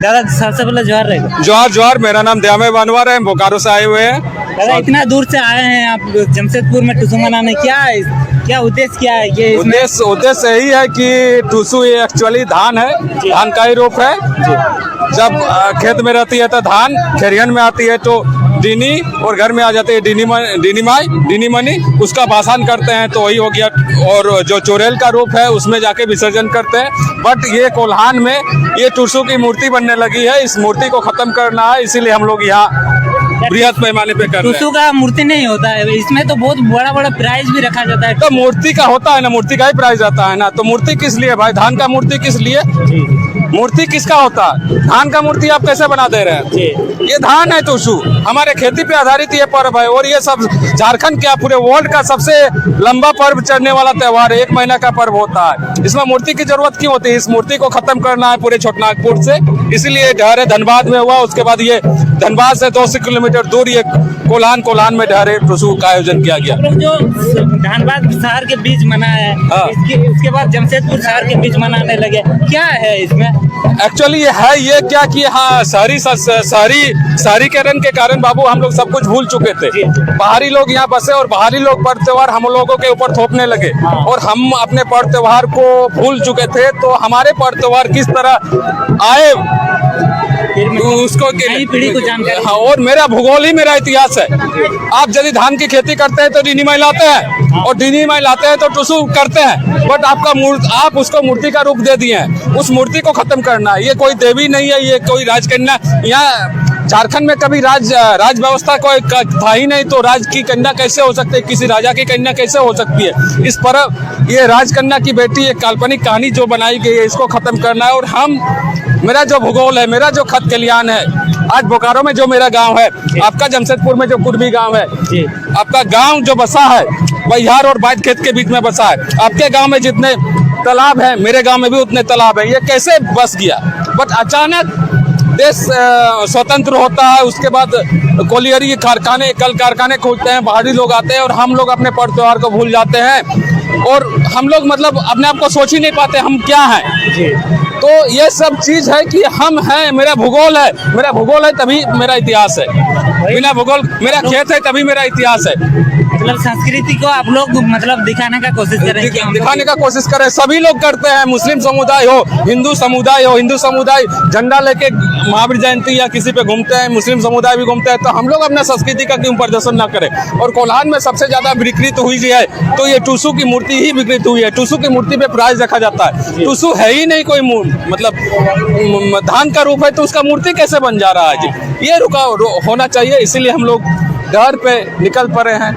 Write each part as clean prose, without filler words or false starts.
दादा सबसे पहले जोहार रहेगा। जोहार जोहार, मेरा नाम दयामय बानवार है, बोकारो से आए हुए हैं। दादा इतना दूर से आए हैं आप जमशेदपुर में टुसू मनाने, क्या उद्देश्य क्या है ये? उद्देश्य यही है कि टुसू ये एक्चुअली धान है, धान का ही रोप है। जब खेत में रहती है तो धान, खेरियन में आती है तो डीनी, और घर में आ जाती है डीनी मनी, उसका भाषण करते हैं तो वही हो गया। और जो चोरेल का रूप है उसमें जाके विसर्जन करते हैं। बट ये कोल्हान में ये टुसू की मूर्ति बनने लगी है, इस मूर्ति को खत्म करना है, इसीलिए हम लोग यहाँ बृहद पैमाने पे कर रहे हैं। टुसू का मूर्ति नहीं होता है, इसमें तो बहुत बड़ा बड़ा प्राइज भी रखा जाता है। तो मूर्ति का होता है ना, मूर्ति का ही प्राइज आता है ना। तो मूर्ति किस लिए भाई, धान का मूर्ति किस लिए? मूर्ति किसका होता है? धान का मूर्ति आप कैसे बना दे रहे हैं? ये धान है टुसू, हमारे खेती पे आधारित ये पर्व है। और ये सब झारखंड क्या पूरे वर्ल्ड का सबसे लंबा पर्व चढ़ने वाला त्योहार है, 1 महीना का पर्व होता है। इसमें मूर्ति की जरूरत क्यों होती है? इस मूर्ति को खत्म करना है पूरे छोटनागपुर से, इसीलिए डहरे धनबाद में हुआ। उसके बाद ये धनबाद से 200 किलोमीटर दूर ये कोल्हान में डहरे टुसू का आयोजन किया गया। जो धनबाद शहर के बीच मना है, उसके बाद जमशेदपुर शहर के बीच मनाने लगे, क्या है इसमें? एक्चुअली ये है ये क्या कि हाँ, शहरीकरण के कारण बाबू हम लोग सब कुछ भूल चुके थे। बाहरी लोग यहाँ बसे और बाहरी लोग पर्व त्योहार हम लोगों के ऊपर थोपने लगे और हम अपने पर्व त्योहार को भूल चुके थे। तो हमारे पर्व त्योहार किस तरह आए उसको नई पीढ़ी को जानकारी। हाँ, और मेरा भूगोल ही मेरा इतिहास है। आप यदि धान की खेती करते हैं तो डीनी माई लाते हैं, और डीनी माई लाते हैं तो टुसू करते हैं। बट आप उसको मूर्ति का रूप दे दिए हैं, उस मूर्ति को खत्म करना है। ये कोई देवी नहीं है, ये कोई राजकन्या। यहाँ झारखंड में कभी राज व्यवस्था कोई था ही नहीं, तो राज की कन्या कैसे हो सकती है? किसी राजा की कन्या कैसे हो सकती है? इस पर ये राजकन्या की बेटी एक काल्पनिक कहानी जो बनाई गई है, इसको खत्म करना है। और मेरा जो भूगोल है, मेरा जो खत कल्याण है, आज बोकारो में जो मेरा गांव है, आपका जमशेदपुर में जो कुर्बी गांव है, आपका गांव जो बसा है बहियार और बाइट खेत के बीच में बसा है। आपके गांव में जितने तालाब है, मेरे गांव में भी उतने तालाब है। ये कैसे बस गया? बट अचानक देश स्वतंत्र होता है, उसके बाद कोलियरी कारखाने, कल कारखाने खोलते हैं, बाहरी लोग आते हैं और हम लोग अपने पर्व त्योहार को भूल जाते हैं। और हम लोग मतलब अपने आप को सोच ही नहीं पाते हम क्या हैं। तो ये सब चीज है कि हम हैं, मेरा भूगोल है तभी मेरा इतिहास है। बिना भूगोल, मेरा खेत है तभी मेरा इतिहास है। मतलब संस्कृति को आप लोग मतलब दिखाने का कोशिश करें, सभी लोग करते हैं। मुस्लिम समुदाय हो, हिंदू समुदाय झंडा लेके महावीर जयंती या किसी पे घूमते हैं, मुस्लिम समुदाय भी घूमते हैं। तो हम लोग अपना संस्कृति का क्यों प्रदर्शन ना करें? और कोल्हान में सबसे ज्यादा विकृत हुई है तो ये टुसू की मूर्ति ही विकृत हुई है। टुसू की मूर्ति पे प्राइज रखा जाता है। टुसू है ही नहीं कोई मतलब धान का रूप है, तो उसका मूर्ति कैसे बन जा रहा है जी? ये होना चाहिए, इसीलिए हम लोग डर पे निकल पड़े हैं।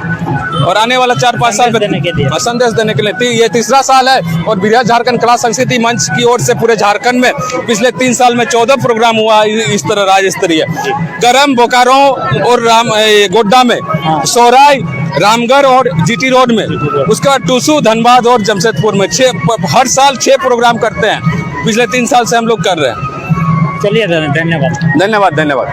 और आने वाला 4-5 साल में संदेश देने के लिए ये तीसरा साल है। और बृहद झारखंड कला संस्कृति मंच की ओर से पूरे झारखंड में पिछले 3 साल में 14 प्रोग्राम हुआ इस तरह राज्य स्तरीय। करम, बोकारो और गोड्डा में, सोराई, रामगढ़ और जीटी रोड में, उसके बाद टुसू, धनबाद और जमशेदपुर में हर साल 6 प्रोग्राम करते हैं। पिछले 3 साल से हम लोग कर रहे हैं। चलिए धन्यवाद।